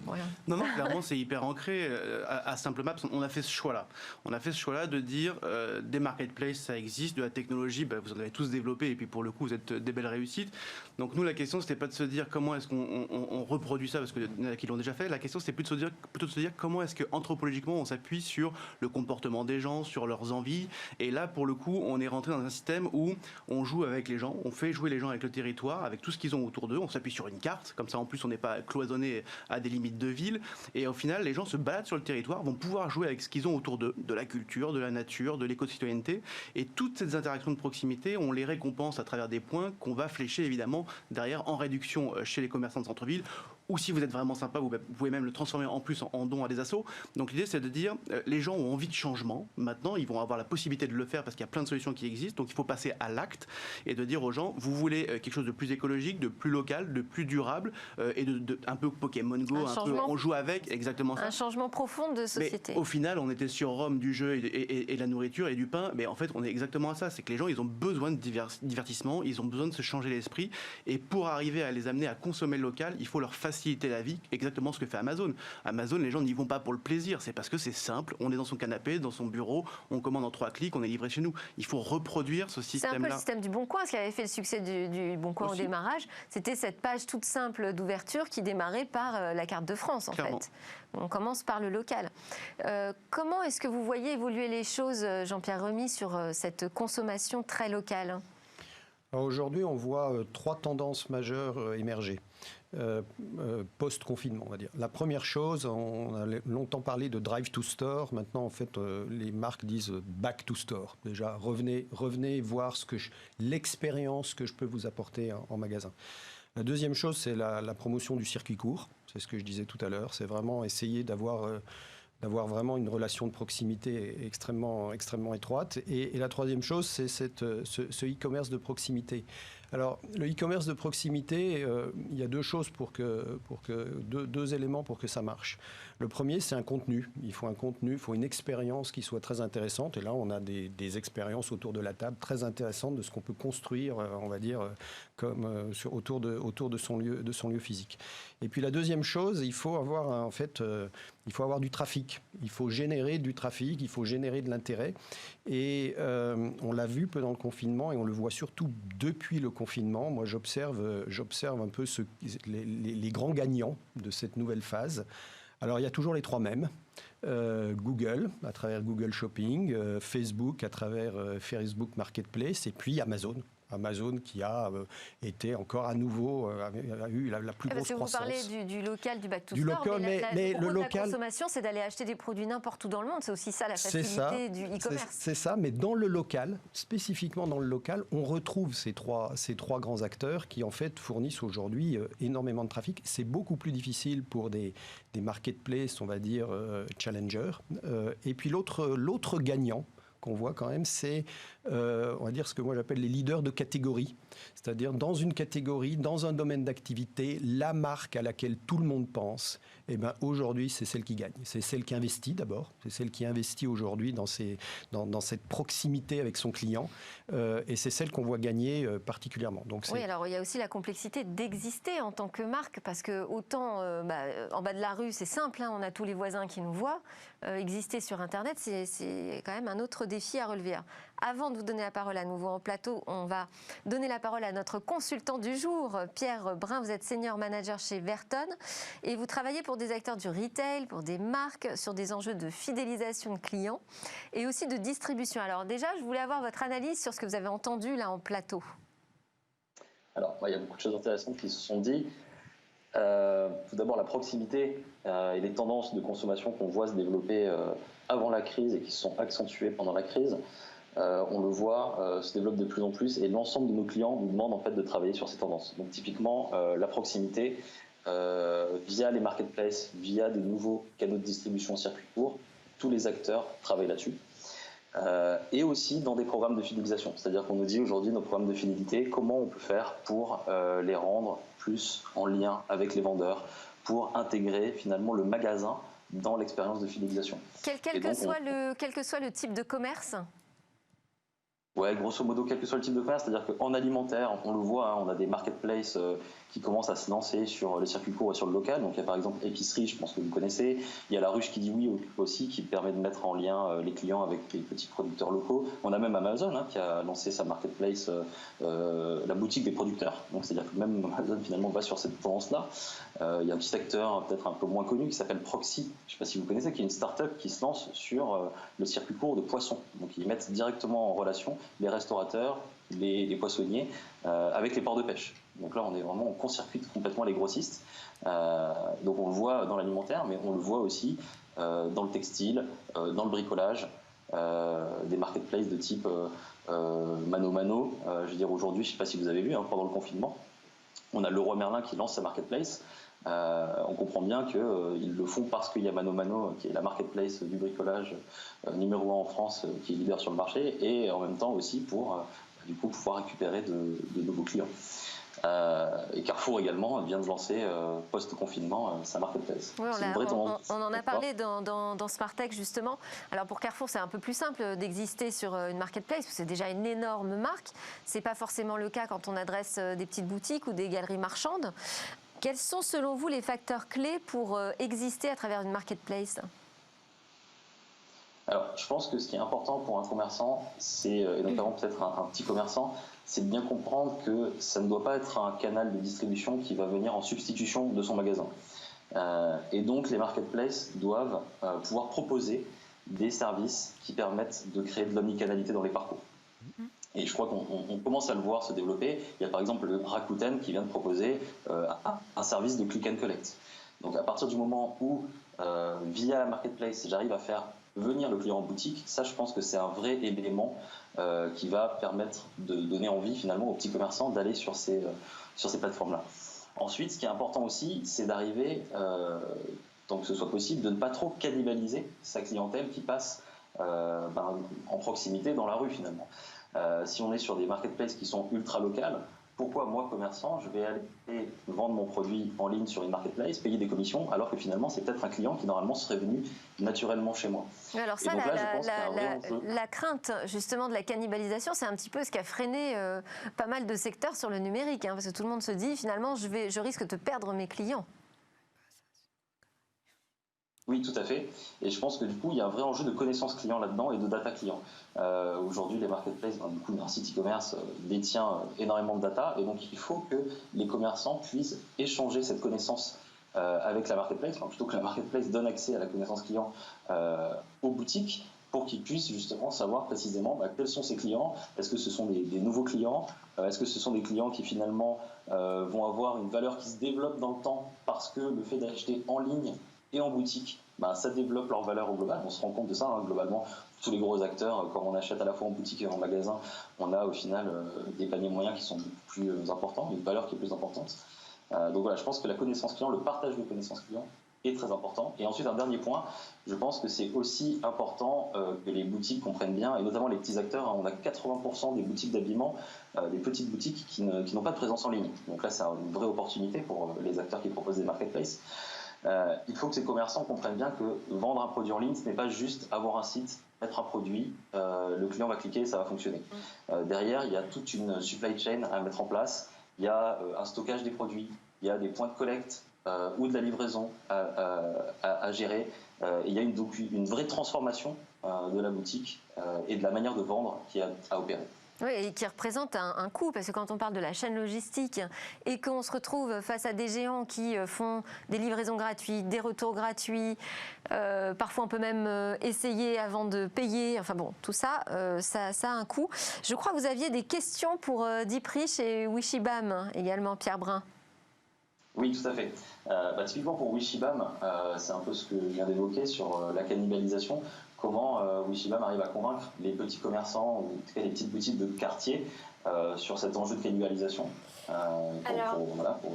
Speaker 1: voilà.
Speaker 7: Non, clairement, c'est hyper ancré. À Simplemas, on a fait ce choix-là. On a fait ce choix-là de dire des marketplaces, ça existe, de la technologie, vous en avez tous développé, et puis pour le coup, vous êtes des belles réussites. Donc nous, la question, c'était pas de se dire comment est-ce qu'on reproduit ça, parce qu'il y en a qui l'ont déjà fait. La question, c'était plutôt de se dire comment est-ce que anthropologiquement, on s'appuie sur le comportement des gens, sur leurs envies. Et là, pour le coup, on est rentré dans un système où on joue avec les gens, on fait jouer les gens avec le territoire, avec tout ce qu'ils ont autour d'eux. On s'appuie sur une carte, comme ça, en plus, on n'est pas cloisonné à des limites de ville, et au final les gens se baladent sur le territoire, vont pouvoir jouer avec ce qu'ils ont autour d'eux, de la culture, de la nature, de l'éco-citoyenneté, et toutes ces interactions de proximité, on les récompense à travers des points qu'on va flécher évidemment derrière en réduction chez les commerçants de centre-ville, ou si vous êtes vraiment sympa, vous pouvez même le transformer en plus en don à des assos. Donc l'idée, c'est de dire, les gens ont envie de changement. Maintenant, ils vont avoir la possibilité de le faire parce qu'il y a plein de solutions qui existent. Donc il faut passer à l'acte et de dire aux gens, vous voulez quelque chose de plus écologique, de plus local, de plus durable, et un peu Pokémon Go, on joue avec, exactement ça.
Speaker 1: Un changement profond de société.
Speaker 7: Mais au final, on était sur Rome du jeu et de la nourriture et du pain, mais en fait, on est exactement à ça. C'est que les gens, ils ont besoin de divertissement, ils ont besoin de se changer l'esprit, et pour arriver à les amener à consommer le local, il faut leur faciliter la vie, exactement ce que fait Amazon. Amazon, les gens n'y vont pas pour le plaisir, c'est parce que c'est simple, on est dans son canapé, dans son bureau, on commande en 3 clics, on est livré chez nous. Il faut reproduire ce système-là.
Speaker 1: C'est un peu le système du Bon Coin, ce qui avait fait le succès du Bon Coin aussi au démarrage, c'était cette page toute simple d'ouverture qui démarrait par la carte de France, en fait. On commence par le local. Comment est-ce que vous voyez évoluer les choses, Jean-Pierre Remy, sur cette consommation très locale?
Speaker 5: Aujourd'hui, on voit 3 tendances majeures émerger. Post-confinement, on va dire. La première chose, on a longtemps parlé de drive to store. Maintenant, en fait, les marques disent back to store. Déjà, revenez voir l'expérience que je peux vous apporter en magasin. La deuxième chose, c'est la promotion du circuit court. C'est ce que je disais tout à l'heure. C'est vraiment essayer d'avoir vraiment une relation de proximité extrêmement étroite. Et la troisième chose, c'est ce e-commerce de proximité. Alors, le e-commerce de proximité, il y a deux choses deux éléments pour que ça marche. Le premier, c'est un contenu. Il faut un contenu, il faut une expérience qui soit très intéressante. Et là, on a des expériences autour de la table très intéressantes de ce qu'on peut construire, on va dire, autour de son lieu physique. Et puis la deuxième chose, il faut avoir il faut avoir du trafic. Il faut générer du trafic, il faut générer de l'intérêt. Et on l'a vu pendant le confinement et on le voit surtout depuis le confinement. Moi, j'observe un peu les grands gagnants de cette nouvelle phase. Alors, il y a toujours les 3 mêmes. Google, à travers Google Shopping, Facebook, à travers Facebook Marketplace, et puis Amazon. Amazon qui a été encore à nouveau, a eu la plus grosse croissance.
Speaker 1: Parce que vous parlez du local, du back to
Speaker 5: store,
Speaker 1: local,
Speaker 5: mais le local,
Speaker 1: la consommation, c'est d'aller acheter des produits n'importe où dans le monde. C'est aussi ça la facilité du e-commerce.
Speaker 5: C'est ça, mais dans le local, spécifiquement dans le local, on retrouve ces trois grands acteurs qui en fait fournissent aujourd'hui énormément de trafic. C'est beaucoup plus difficile pour des marketplaces, on va dire, challengers. Et puis l'autre gagnant qu'on voit quand même, c'est on va dire ce que moi j'appelle les leaders de catégorie. C'est-à-dire dans une catégorie, dans un domaine d'activité, la marque à laquelle tout le monde pense, eh ben, aujourd'hui, c'est celle qui gagne. C'est celle qui investit d'abord, c'est celle qui investit aujourd'hui dans cette proximité avec son client, et c'est celle qu'on voit gagner particulièrement. Donc,
Speaker 1: oui, alors il y a aussi la complexité d'exister en tant que marque, parce que autant en bas de la rue, c'est simple, hein, on a tous les voisins qui nous voient. Exister sur Internet, c'est quand même un autre défi à relever. Avant de vous donner la parole à nouveau en plateau, on va donner la parole à notre consultant du jour, Pierre Brun. Vous êtes senior manager chez Verton et vous travaillez pour des acteurs du retail, pour des marques, sur des enjeux de fidélisation de clients et aussi de distribution. Alors déjà, je voulais avoir votre analyse sur ce que vous avez entendu là en plateau.
Speaker 8: Alors, il y a beaucoup de choses intéressantes qui se sont dites. Tout d'abord, la proximité et les tendances de consommation qu'on voit se développer avant la crise et qui se sont accentuées pendant la crise, on le voit se développe de plus en plus et l'ensemble de nos clients nous demandent en fait de travailler sur ces tendances. Donc typiquement, la proximité via les marketplaces, via des nouveaux canaux de distribution en circuit court, tous les acteurs travaillent là-dessus. Et aussi dans des programmes de fidélisation. C'est-à-dire qu'on nous dit aujourd'hui nos programmes de fidélité, comment on peut faire pour les rendre plus en lien avec les vendeurs, pour intégrer finalement le magasin dans l'expérience de fidélisation.
Speaker 1: Quel que soit le type de commerce ?
Speaker 8: Ouais, grosso modo, quel que soit le type de commerce, c'est-à-dire qu'en alimentaire, on le voit, hein, on a des marketplaces qui commencent à se lancer sur le circuit court et sur le local. Donc il y a par exemple Épicerie, je pense que vous connaissez. Il y a La Ruche qui dit oui aussi, qui permet de mettre en lien les clients avec les petits producteurs locaux. On a même Amazon qui a lancé sa marketplace, la boutique des producteurs. Donc c'est-à-dire que même Amazon finalement va sur cette tendance-là. Il y a un petit acteur peut-être un peu moins connu qui s'appelle Proxy, je ne sais pas si vous connaissez, qui est une start-up qui se lance sur le circuit court de poissons. Donc ils mettent directement en relation les restaurateurs, les poissonniers avec les ports de pêche. Donc là, on est vraiment, on court-circuite complètement les grossistes. Donc on le voit dans l'alimentaire, mais on le voit aussi dans le textile, dans le bricolage, des marketplaces de type Mano Mano. Je veux dire, aujourd'hui, je ne sais pas si vous avez vu, pendant le confinement, on a Leroy Merlin qui lance sa marketplace. On comprend bien qu'ils le font parce qu'il y a Mano Mano, qui est la marketplace du bricolage numéro 1 en France, qui est leader sur le marché, et en même temps aussi pour du coup pouvoir récupérer de nouveaux clients. Et Carrefour également vient de lancer post-confinement sa marketplace.
Speaker 1: Oui, on en a parlé dans Smartech justement. Alors pour Carrefour, c'est un peu plus simple d'exister sur une marketplace, parce que c'est déjà une énorme marque. C'est pas forcément le cas quand on adresse des petites boutiques ou des galeries marchandes. Quels sont selon vous les facteurs clés pour exister à travers une marketplace ?
Speaker 8: Alors, je pense que ce qui est important pour un commerçant, et notamment peut-être un petit commerçant, c'est de bien comprendre que ça ne doit pas être un canal de distribution qui va venir en substitution de son magasin. Et donc, les marketplaces doivent pouvoir proposer des services qui permettent de créer de l'omnicanalité dans les parcours. Et je crois qu'on commence à le voir se développer. Il y a par exemple le Rakuten qui vient de proposer un service de click and collect. Donc à partir du moment où, via la marketplace, j'arrive à faire venir le client en boutique, ça je pense que c'est un vrai élément qui va permettre de donner envie finalement aux petits commerçants d'aller sur ces plateformes-là. Ensuite, ce qui est important aussi, c'est d'arriver, tant que ce soit possible, de ne pas trop cannibaliser sa clientèle qui passe en proximité dans la rue finalement. Si on est sur des marketplaces qui sont ultra locales, pourquoi moi, commerçant, je vais aller vendre mon produit en ligne sur une marketplace, payer des commissions, alors que finalement, c'est peut-être un client qui normalement serait venu naturellement chez moi.
Speaker 1: Alors ça, la crainte justement de la cannibalisation, c'est un petit peu ce qui a freiné pas mal de secteurs sur le numérique, parce que tout le monde se dit finalement, je risque de perdre mes clients.
Speaker 8: Oui, tout à fait. Et je pense que du coup, il y a un vrai enjeu de connaissance client là-dedans et de data client. Aujourd'hui, les marketplaces, du coup, un site e-commerce détient énormément de data, et donc il faut que les commerçants puissent échanger cette connaissance avec la marketplace, plutôt que la marketplace donne accès à la connaissance client aux boutiques, pour qu'ils puissent justement savoir précisément quels sont ces clients. Est-ce que ce sont des nouveaux clients ? Est-ce que ce sont des clients qui finalement vont avoir une valeur qui se développe dans le temps parce que le fait d'acheter en ligne et en boutique, ça développe leur valeur au global. On se rend compte de ça, globalement. Tous les gros acteurs, quand on achète à la fois en boutique et en magasin, on a au final des paniers moyens qui sont beaucoup plus importants, une valeur qui est plus importante. Donc voilà, je pense que la connaissance client, le partage de connaissances clients est très important. Et ensuite, un dernier point, je pense que c'est aussi important que les boutiques comprennent bien, et notamment les petits acteurs. On a 80% des boutiques d'habillement, des petites boutiques qui n'ont pas de présence en ligne. Donc là, c'est une vraie opportunité pour les acteurs qui proposent des marketplaces. Il faut que ces commerçants comprennent bien que vendre un produit en ligne, ce n'est pas juste avoir un site, mettre un produit, le client va cliquer et ça va fonctionner. Derrière, il y a toute une supply chain à mettre en place, il y a un stockage des produits, il y a des points de collecte ou de la livraison à gérer. Il y a donc une vraie transformation de la boutique et de la manière de vendre qui a à opérer.
Speaker 1: Oui, et qui représente un coût, parce que quand on parle de la chaîne logistique et qu'on se retrouve face à des géants qui font des livraisons gratuites, des retours gratuits, parfois on peut même essayer avant de payer, enfin bon, tout ça, ça a un coût. Je crois que vous aviez des questions pour Dieprich et Wishibam également, Pierre Brun.
Speaker 8: Oui, tout à fait. Typiquement pour Wishibam, c'est un peu ce que je viens d'évoquer sur la cannibalisation. Comment Wishibam arrive à convaincre les petits commerçants, ou en tout cas les petites boutiques de quartier, sur cet enjeu de cannibalisation,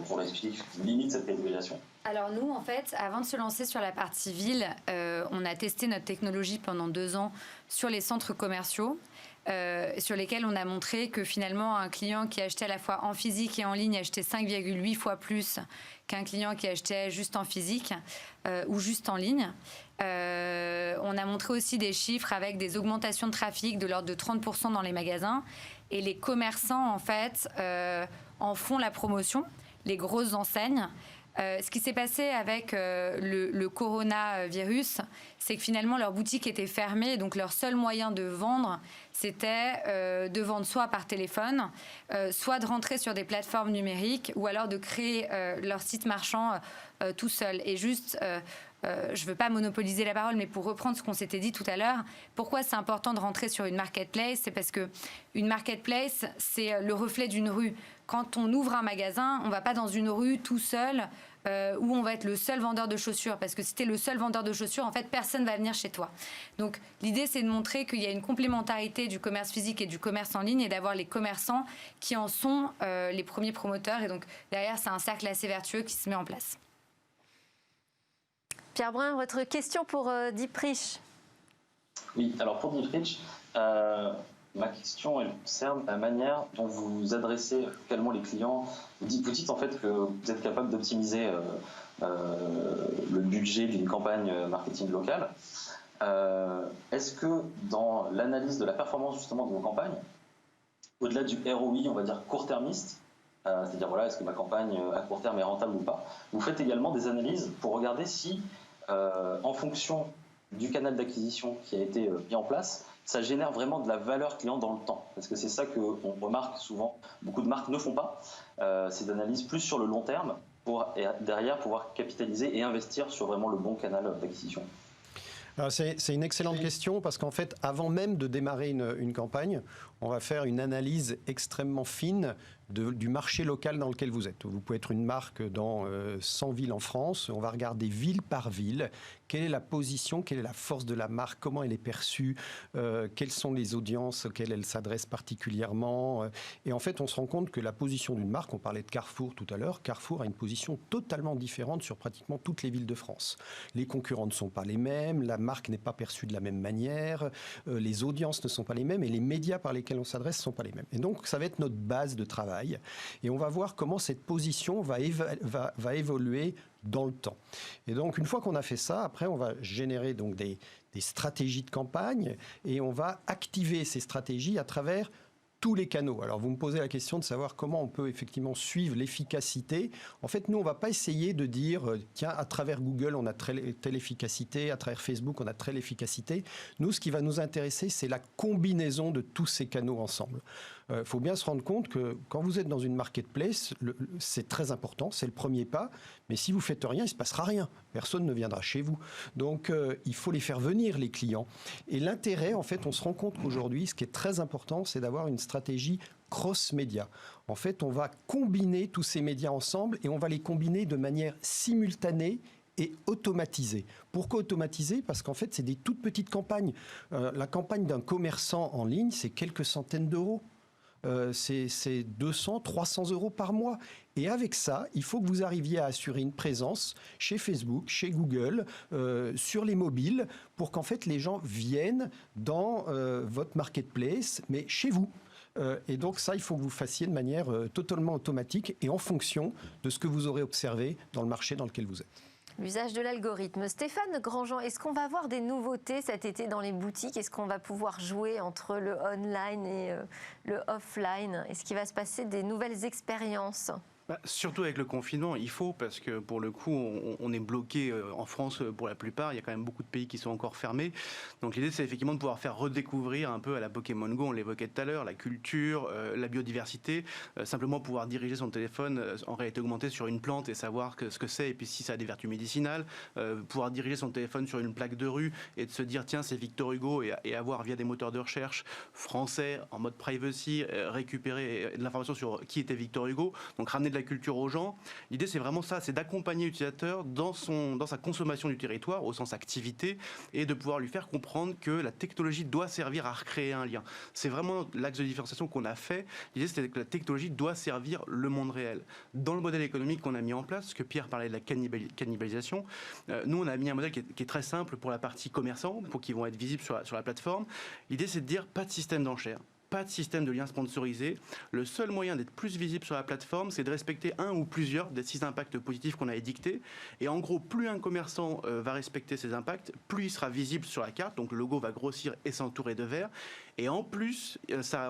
Speaker 8: pour expliquer limite cette cannibalisation.
Speaker 4: Alors nous, en fait, avant de se lancer sur la partie ville, on a testé notre technologie pendant 2 ans sur les centres commerciaux. Sur lesquels on a montré que finalement un client qui achetait à la fois en physique et en ligne achetait 5,8 fois plus qu'un client qui achetait juste en physique ou juste en ligne. On a montré aussi des chiffres avec des augmentations de trafic de l'ordre de 30% dans les magasins, et les commerçants en fait en font la promotion, les grosses enseignes. Ce qui s'est passé avec le coronavirus, c'est que finalement leur boutique était fermée, donc leur seul moyen de vendre, c'était de vendre soit par téléphone, soit de rentrer sur des plateformes numériques, ou alors de créer leur site marchand tout seul. Et juste, je ne veux pas monopoliser la parole, mais pour reprendre ce qu'on s'était dit tout à l'heure, pourquoi c'est important de rentrer sur une marketplace ? C'est parce qu'une marketplace, c'est le reflet d'une rue. Quand on ouvre un magasin, on ne va pas dans une rue tout seul où on va être le seul vendeur de chaussures. Parce que si tu es le seul vendeur de chaussures, en fait, personne ne va venir chez toi. Donc, l'idée, c'est de montrer qu'il y a une complémentarité du commerce physique et du commerce en ligne, et d'avoir les commerçants qui en sont les premiers promoteurs. Et donc, derrière, c'est un cercle assez vertueux qui se met en place.
Speaker 1: Pierre Brun, votre question pour Dieprich.
Speaker 8: Oui, alors pour Dieprich, ma question elle concerne la manière dont vous adressez également les clients. Vous dites en fait que vous êtes capable d'optimiser le budget d'une campagne marketing locale. Est-ce que dans l'analyse de la performance justement de vos campagnes, au-delà du ROI, on va dire court-termiste, c'est-à-dire voilà, est-ce que ma campagne à court terme est rentable ou pas, vous faites également des analyses pour regarder si, en fonction du canal d'acquisition qui a été mis en place, ça génère vraiment de la valeur client dans le temps. Parce que c'est ça qu'on remarque souvent, beaucoup de marques ne font pas, c'est d'analyse plus sur le long terme pour derrière pouvoir capitaliser et investir sur vraiment le bon canal d'acquisition.
Speaker 5: C'est une excellente question, parce qu'en fait, avant même de démarrer une campagne, on va faire une analyse extrêmement fine du marché local dans lequel vous êtes. Vous pouvez être une marque dans 100 villes en France. On va regarder ville par ville. Quelle est la position, quelle est la force de la marque, comment elle est perçue, quelles sont les audiences auxquelles elle s'adresse particulièrement. Et en fait, on se rend compte que la position d'une marque, on parlait de Carrefour tout à l'heure, Carrefour a une position totalement différente sur pratiquement toutes les villes de France. Les concurrents ne sont pas les mêmes, la marque n'est pas perçue de la même manière, les audiences ne sont pas les mêmes, et les médias par lesquels on s'adresse ne sont pas les mêmes. Et donc, ça va être notre base de travail. Et on va voir comment cette position va évoluer dans le temps. Et donc, une fois qu'on a fait ça, après, on va générer donc des stratégies de campagne, et on va activer ces stratégies à travers tous les canaux. Alors, vous me posez la question de savoir comment on peut effectivement suivre l'efficacité. En fait, nous, on ne va pas essayer de dire, tiens, à travers Google, on a telle efficacité, à travers Facebook, on a telle efficacité. Nous, ce qui va nous intéresser, c'est la combinaison de tous ces canaux ensemble. Faut bien se rendre compte que quand vous êtes dans une marketplace, c'est très important, c'est le premier pas, mais si vous faites rien, il ne se passera rien. Personne ne viendra chez vous. Donc, il faut les faire venir, les clients. Et l'intérêt, en fait, on se rend compte qu'aujourd'hui, ce qui est très important, c'est d'avoir une stratégie cross-média. En fait, on va combiner tous ces médias ensemble, et on va les combiner de manière simultanée et automatisée. Pourquoi automatisée ? Parce qu'en fait, c'est des toutes petites campagnes. La campagne d'un commerçant en ligne, c'est quelques centaines d'euros. c'est 200, 300 euros par mois. Et avec ça, il faut que vous arriviez à assurer une présence chez Facebook, chez Google, sur les mobiles, pour qu'en fait les gens viennent dans votre marketplace, mais chez vous. Et donc ça, il faut que vous fassiez de manière totalement automatique et en fonction de ce que vous aurez observé dans le marché dans lequel vous êtes.
Speaker 1: L'usage de l'algorithme. Stéphane Grandjean, est-ce qu'on va avoir des nouveautés cet été dans les boutiques? Est-ce qu'on va pouvoir jouer entre le online et le offline? Est-ce qu'il va se passer des nouvelles expériences?
Speaker 7: Surtout avec le confinement, il faut, parce que pour le coup, on est bloqué en France pour la plupart. Il y a quand même beaucoup de pays qui sont encore fermés. Donc l'idée, c'est effectivement de pouvoir faire redécouvrir un peu à la Pokémon Go, on l'évoquait tout à l'heure, la culture, la biodiversité, simplement pouvoir diriger son téléphone en réalité augmentée sur une plante et savoir ce que c'est et puis si ça a des vertus médicinales, pouvoir diriger son téléphone sur une plaque de rue et de se dire tiens, c'est Victor Hugo et avoir via des moteurs de recherche français en mode privacy récupérer de l'information sur qui était Victor Hugo, donc ramener de la culture aux gens. L'idée, c'est vraiment ça, c'est d'accompagner l'utilisateur dans sa consommation du territoire, au sens activité, et de pouvoir lui faire comprendre que la technologie doit servir à recréer un lien. C'est vraiment l'axe de différenciation qu'on a fait. L'idée, c'était que la technologie doit servir le monde réel. Dans le modèle économique qu'on a mis en place, parce que Pierre parlait de la cannibalisation, nous, on a mis un modèle qui est très simple pour la partie commerçant, pour qu'ils vont être visibles sur la plateforme. L'idée, c'est de dire pas de système d'enchères. Pas de système de lien sponsorisé. Le seul moyen d'être plus visible sur la plateforme, c'est de respecter un ou plusieurs des 6 impacts positifs qu'on a édictés. Et en gros, plus un commerçant va respecter ces impacts, plus il sera visible sur la carte. Donc le logo va grossir et s'entourer de vert. Et en plus,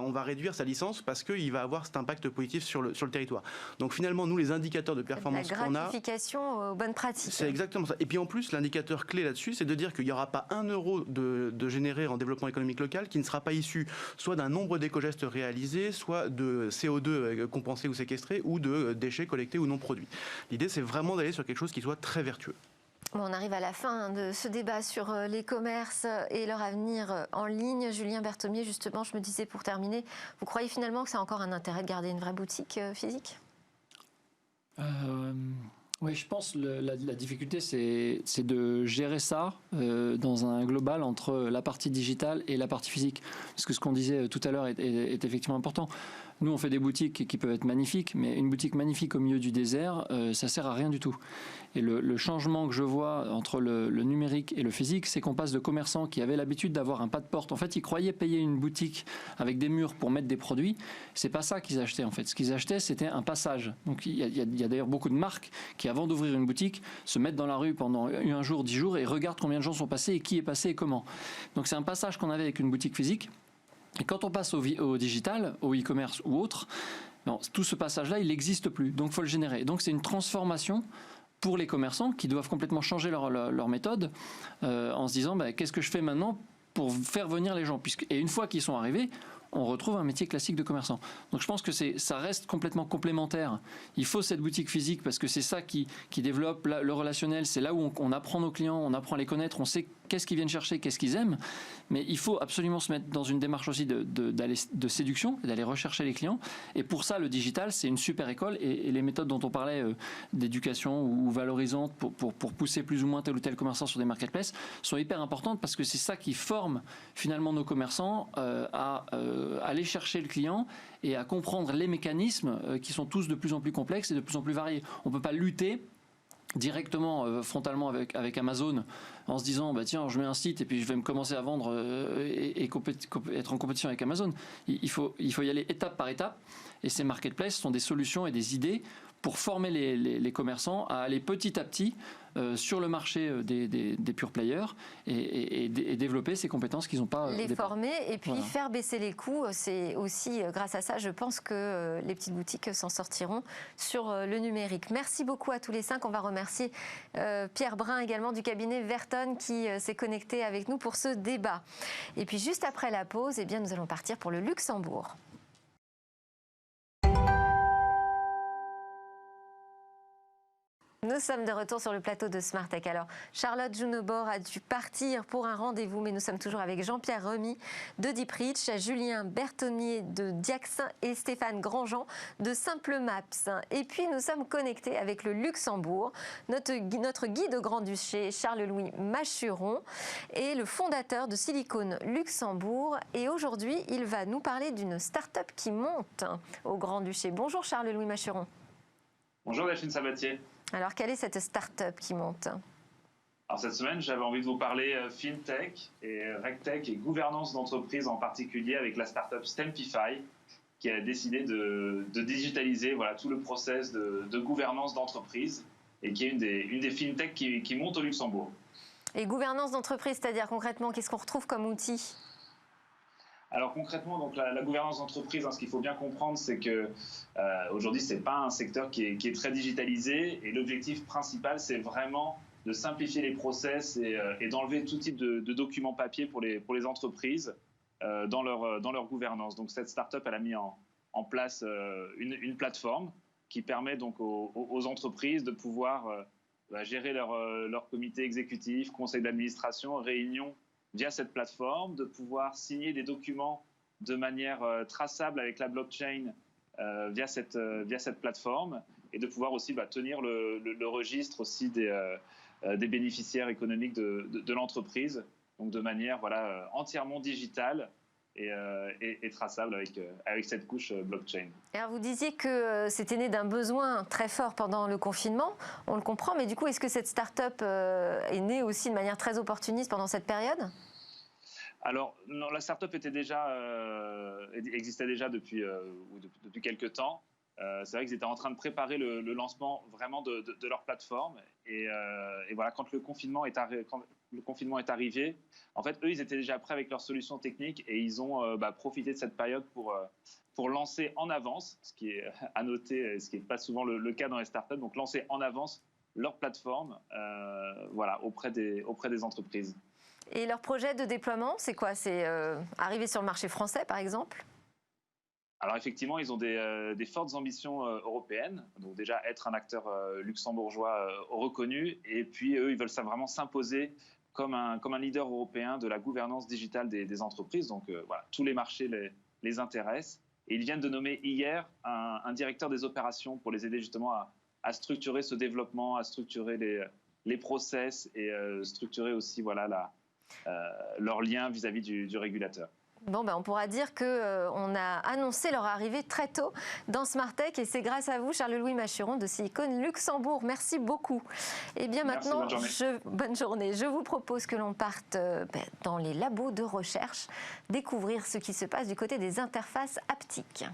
Speaker 7: on va réduire sa licence parce qu'il va avoir cet impact positif sur le territoire. Donc finalement, nous, les indicateurs de performance qu'on a...
Speaker 1: La gratification aux bonnes pratiques.
Speaker 7: C'est exactement ça. Et puis en plus, l'indicateur clé là-dessus, c'est de dire qu'il n'y aura pas 1 euro de généré en développement économique local qui ne sera pas issu soit d'un nombre d'éco-gestes réalisés, soit de CO2 compensé ou séquestré, ou de déchets collectés ou non produits. L'idée, c'est vraiment d'aller sur quelque chose qui soit très vertueux.
Speaker 1: Bon, on arrive à la fin de ce débat sur les commerces et leur avenir en ligne. Julien Berthomier, justement, je me disais pour terminer, vous croyez finalement que ça a encore un intérêt de garder une vraie boutique physique ?
Speaker 6: Oui, je pense que la difficulté, c'est de gérer ça dans un global entre la partie digitale et la partie physique. Parce que ce qu'on disait tout à l'heure est effectivement important. Nous, on fait des boutiques qui peuvent être magnifiques, mais une boutique magnifique au milieu du désert, ça sert à rien du tout. Et le changement que je vois entre le numérique et le physique, c'est qu'on passe de commerçants qui avaient l'habitude d'avoir un pas de porte. En fait, ils croyaient payer une boutique avec des murs pour mettre des produits. C'est pas ça qu'ils achetaient, en fait. Ce qu'ils achetaient, c'était un passage. Donc, il y a d'ailleurs beaucoup de marques qui, avant d'ouvrir une boutique, se mettent dans la rue pendant un jour, 10 jours et regardent combien de gens sont passés et qui est passé et comment. Donc, c'est un passage qu'on avait avec une boutique physique. Et quand on passe au digital, au e-commerce ou autre, non, tout ce passage-là, il n'existe plus. Donc, il faut le générer. Donc, c'est une transformation pour les commerçants qui doivent complètement changer leur méthode en se disant qu'est-ce que je fais maintenant pour faire venir les gens. Et une fois qu'ils sont arrivés, on retrouve un métier classique de commerçant. Donc je pense que ça reste complètement complémentaire. Il faut cette boutique physique parce que c'est ça qui développe le relationnel. C'est là où on apprend nos clients, on apprend à les connaître, on sait qu'est-ce qu'ils viennent chercher, qu'est-ce qu'ils aiment. Mais il faut absolument se mettre dans une démarche aussi de séduction, d'aller rechercher les clients. Et pour ça, le digital, c'est une super école. Et les méthodes dont on parlait d'éducation ou valorisantes pour pousser plus ou moins tel ou tel commerçant sur des marketplaces sont hyper importantes parce que c'est ça qui forme finalement nos commerçants à aller chercher le client et à comprendre les mécanismes qui sont tous de plus en plus complexes et de plus en plus variés. On ne peut pas lutter directement, frontalement avec Amazon en se disant tiens, je mets un site et puis je vais me commencer à vendre et être en compétition avec Amazon. Il faut y aller étape par étape et ces marketplaces sont des solutions et des idées pour former les commerçants à aller petit à petit sur le marché des pure players et développer ces compétences qu'ils n'ont pas.
Speaker 1: Les former et puis faire baisser les coûts. C'est aussi grâce à ça, je pense que les petites boutiques s'en sortiront sur le numérique. Merci beaucoup à tous les 5. On va remercier Pierre Brun également du cabinet Verton qui s'est connecté avec nous pour ce débat. Et puis juste après la pause, nous allons partir pour le Luxembourg. Nous sommes de retour sur le plateau de Smartech. Alors, Charlotte Jounobor a dû partir pour un rendez-vous, mais nous sommes toujours avec Jean-Pierre Remy de Deepreach, Julien Bertonnier de Diaxin et Stéphane Grandjean de Simple Maps. Et puis, nous sommes connectés avec le Luxembourg, notre guide au Grand-Duché, Charles-Louis Machuron, et le fondateur de Silicon Luxembourg. Et aujourd'hui, il va nous parler d'une start-up qui monte au Grand-Duché. Bonjour Charles-Louis Machuron.
Speaker 9: Bonjour Delphine Sabatier.
Speaker 1: Alors, quelle est cette start-up qui monte?
Speaker 9: Alors, cette semaine, j'avais envie de vous parler FinTech et RegTech et gouvernance d'entreprise en particulier avec la start-up Stampify qui a décidé de digitaliser tout le process de gouvernance d'entreprise et qui est une des FinTech qui monte au Luxembourg.
Speaker 1: Et gouvernance d'entreprise, c'est-à-dire concrètement, qu'est-ce qu'on retrouve comme outil?
Speaker 9: Alors concrètement, donc la gouvernance d'entreprise, ce qu'il faut bien comprendre, c'est que aujourd'hui, c'est pas un secteur qui est très digitalisé et l'objectif principal, c'est vraiment de simplifier les process et d'enlever tout type de documents papier pour les entreprises dans leur gouvernance. Donc cette start-up, elle a mis en place une plateforme qui permet donc aux entreprises de pouvoir gérer leur comité exécutif, conseil d'administration, réunion via cette plateforme, de pouvoir signer des documents de manière traçable avec la blockchain via cette plateforme et de pouvoir aussi tenir le registre aussi des bénéficiaires économiques de l'entreprise, donc de manière entièrement digitale et traçable avec cette couche blockchain.
Speaker 1: Alors vous disiez que c'était né d'un besoin très fort pendant le confinement, on le comprend, mais du coup, est-ce que cette start-up est née aussi de manière très opportuniste pendant cette période ?
Speaker 9: Alors, non, la start-up existait déjà depuis quelques temps. C'est vrai qu'ils étaient en train de préparer le lancement vraiment de leur plateforme. Et voilà, quand le confinement est arrivé, en fait, eux, ils étaient déjà prêts avec leurs solutions techniques et ils ont profité de cette période pour lancer en avance, ce qui est à noter, ce qui n'est pas souvent le cas dans les startups, donc lancer en avance leur plateforme auprès des entreprises.
Speaker 1: Et leur projet de déploiement, c'est quoi? C'est arriver sur le marché français, par exemple?
Speaker 9: Alors effectivement, ils ont des fortes ambitions européennes, donc déjà être un acteur luxembourgeois reconnu, et puis eux, ils veulent vraiment s'imposer comme un leader européen de la gouvernance digitale des entreprises. Donc tous les marchés les intéressent. Et ils viennent de nommer hier un directeur des opérations pour les aider justement à structurer ce développement, à structurer les process et structurer aussi leur lien vis-à-vis du régulateur.
Speaker 1: Bon, on pourra dire qu'on a annoncé leur arrivée très tôt dans Smartech et c'est grâce à vous, Charles-Louis Machuron de Silicon Luxembourg. Merci beaucoup. Et bien
Speaker 9: merci,
Speaker 1: maintenant,
Speaker 9: bonne journée.
Speaker 1: Je vous propose que l'on parte dans les labos de recherche, découvrir ce qui se passe du côté des interfaces haptiques.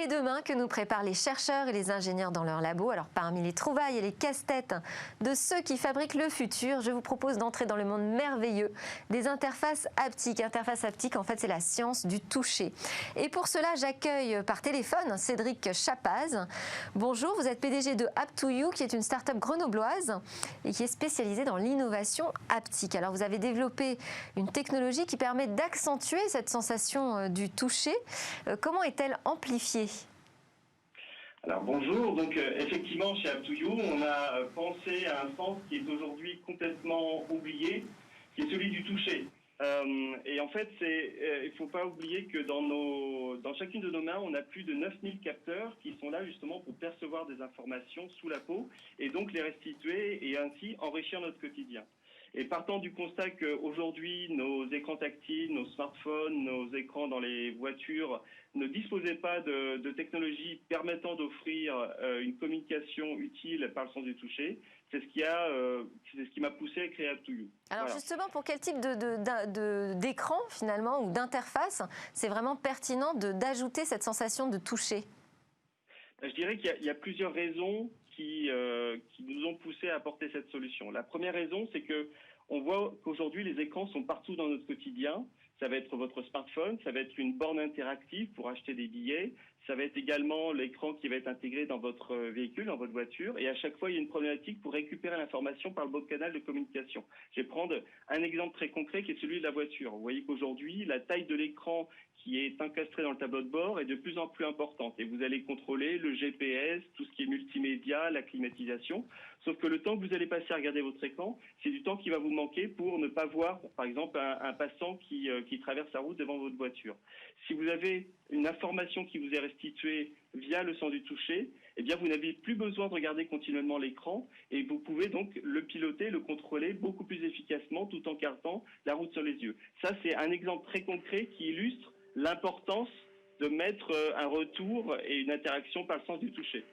Speaker 1: Et demain, que nous préparent les chercheurs et les ingénieurs dans leurs labos. Alors parmi les trouvailles et les casse-têtes de ceux qui fabriquent le futur, je vous propose d'entrer dans le monde merveilleux des interfaces haptiques. Interface haptique, en fait, c'est la science du toucher. Et pour cela, j'accueille par téléphone Cédric Chapaz. Bonjour, vous êtes PDG de App2You, qui est une start-up grenobloise et qui est spécialisée dans l'innovation haptique. Alors vous avez développé une technologie qui permet d'accentuer cette sensation du toucher. Comment est-elle amplifiée ?
Speaker 10: Alors bonjour, donc effectivement chez App2You, on a pensé à un sens qui est aujourd'hui complètement oublié, qui est celui du toucher. Et en fait, il ne faut pas oublier que dans chacune de nos mains, on a plus de 9000 capteurs qui sont là justement pour percevoir des informations sous la peau et donc les restituer et ainsi enrichir notre quotidien. Et partant du constat qu'aujourd'hui, nos écrans tactiles, nos smartphones, nos écrans dans les voitures ne disposaient pas de technologies permettant d'offrir une communication utile par le sens du toucher, c'est ce qui m'a poussé à créer App2You.
Speaker 1: Alors justement, pour quel type d'écran finalement ou d'interface, c'est vraiment pertinent d'ajouter cette sensation de toucher?
Speaker 10: Je dirais qu'il y a plusieurs raisons qui nous ont poussé à apporter cette solution. La première raison, c'est que on voit qu'aujourd'hui, les écrans sont partout dans notre quotidien. ça va être votre smartphone, ça va être une borne interactive pour acheter des billets, ça va être également l'écran qui va être intégré dans votre véhicule, dans votre voiture, et à chaque fois, il y a une problématique pour récupérer l'information par le bon canal de communication. Je vais prendre un exemple très concret qui est celui de la voiture. Vous voyez qu'aujourd'hui, la taille de l'écran qui est encastré dans le tableau de bord est de plus en plus importante, et vous allez contrôler le GPS, tout ce qui est multimédia, la climatisation, sauf que le temps que vous allez passer à regarder votre écran, c'est du temps qui va vous manquer pour ne pas voir, par exemple, un passant qui traverse la route devant votre voiture. Si vous avez une information qui vous est restituée via le sens du toucher, eh bien, vous n'avez plus besoin de regarder continuellement l'écran et vous pouvez donc le piloter, le contrôler beaucoup plus efficacement tout en gardant la route sur les yeux. Ça, c'est un exemple très concret qui illustre l'importance de mettre un retour et une interaction par le sens du toucher.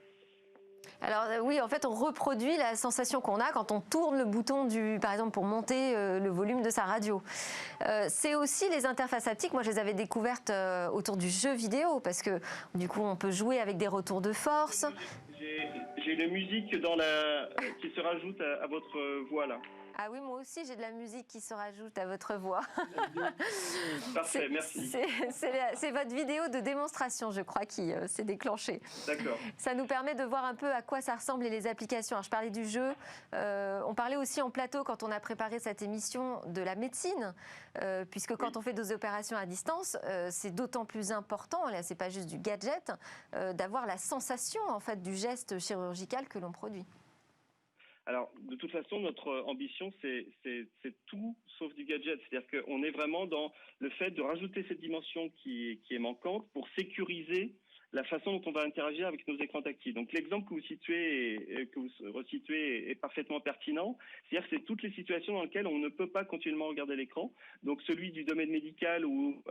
Speaker 1: Alors oui, en fait, on reproduit la sensation qu'on a quand on tourne le bouton, par exemple, pour monter le volume de sa radio. C'est aussi les interfaces haptiques. Moi, je les avais découvertes autour du jeu vidéo parce que du coup, on peut jouer avec des retours de force.
Speaker 10: J'ai une musique qui se rajoute à votre voix là.
Speaker 1: Ah oui, moi aussi, j'ai de la musique qui se rajoute à votre voix.
Speaker 10: Parfait, merci.
Speaker 1: C'est votre vidéo de démonstration, je crois, qui s'est déclenchée.
Speaker 10: D'accord.
Speaker 1: Ça nous permet de voir un peu à quoi ça ressemble et les applications. Alors, je parlais du jeu. On parlait aussi en plateau, quand on a préparé cette émission, de la médecine, puisque quand on fait des opérations à distance, c'est d'autant plus important, là, c'est pas juste du gadget, d'avoir la sensation, en fait, du geste chirurgical que l'on produit.
Speaker 10: Alors, de toute façon, notre ambition, c'est tout sauf du gadget. C'est-à-dire qu'on est vraiment dans le fait de rajouter cette dimension qui est manquante pour sécuriser la façon dont on va interagir avec nos écrans tactiles. Donc, l'exemple que vous resituez est parfaitement pertinent. C'est-à-dire que c'est toutes les situations dans lesquelles on ne peut pas continuellement regarder l'écran. Donc, celui du domaine médical où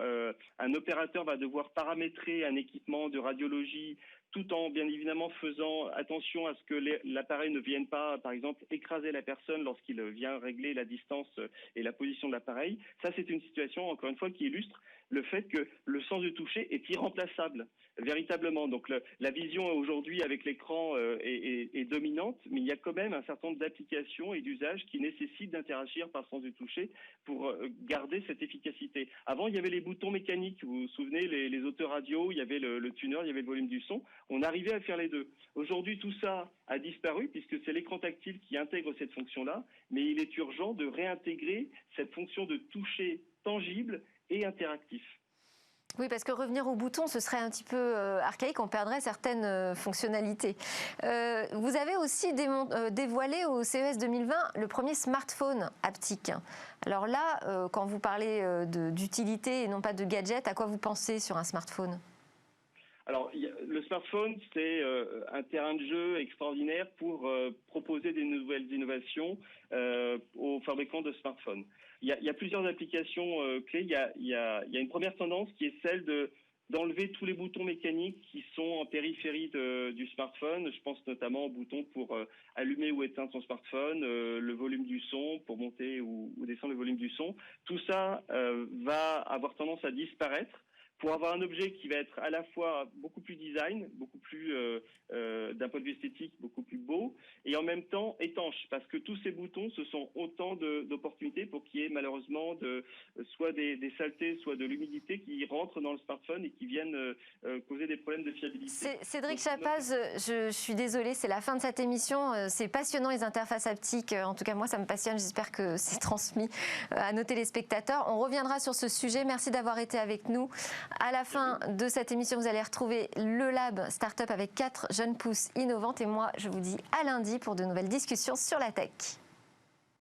Speaker 10: un opérateur va devoir paramétrer un équipement de radiologie tout en, bien évidemment, faisant attention à ce que l'appareil ne vienne pas, par exemple, écraser la personne lorsqu'il vient régler la distance et la position de l'appareil. Ça, c'est une situation, encore une fois, qui illustre le fait que le sens du toucher est irremplaçable, véritablement. Donc, la vision aujourd'hui avec l'écran est dominante, mais il y a quand même un certain nombre d'applications et d'usages qui nécessitent d'interagir par le sens du toucher pour garder cette efficacité. Avant, il y avait les boutons mécaniques. Vous vous souvenez, les autoradios, il y avait le tuner, il y avait le volume du son. On arrivait à faire les deux. Aujourd'hui, tout ça a disparu puisque c'est l'écran tactile qui intègre cette fonction-là, mais il est urgent de réintégrer cette fonction de toucher tangible et interactif.
Speaker 1: Oui, parce que revenir au bouton, ce serait un petit peu archaïque, on perdrait certaines fonctionnalités. Vous avez aussi dévoilé au CES 2020 le premier smartphone haptique. Alors là, quand vous parlez d'utilité et non pas de gadget, à quoi vous pensez sur un smartphone ?
Speaker 10: Alors, le smartphone, c'est un terrain de jeu extraordinaire pour proposer des nouvelles innovations aux fabricants de smartphones. Il y a plusieurs applications clés. Il y a une première tendance qui est celle d'enlever tous les boutons mécaniques qui sont en périphérie du smartphone. Je pense notamment aux boutons pour allumer ou éteindre son smartphone, le volume du son, pour monter ou descendre le volume du son. Tout ça va avoir tendance à disparaître pour avoir un objet qui va être à la fois beaucoup plus design, beaucoup plus, d'un point de vue esthétique, beaucoup plus beau, et en même temps étanche, parce que tous ces boutons, ce sont autant d'opportunités pour qu'il y ait malheureusement soit des saletés, soit de l'humidité qui rentrent dans le smartphone et qui viennent causer des problèmes de fiabilité.
Speaker 1: Cédric Chapaz, je suis désolée, c'est la fin de cette émission. C'est passionnant les interfaces haptiques. En tout cas, moi, ça me passionne. J'espère que c'est transmis à nos téléspectateurs. On reviendra sur ce sujet. Merci d'avoir été avec nous. À la fin de cette émission, vous allez retrouver le Lab Startup avec 4 jeunes pousses innovantes. Et moi, je vous dis à lundi pour de nouvelles discussions sur la tech.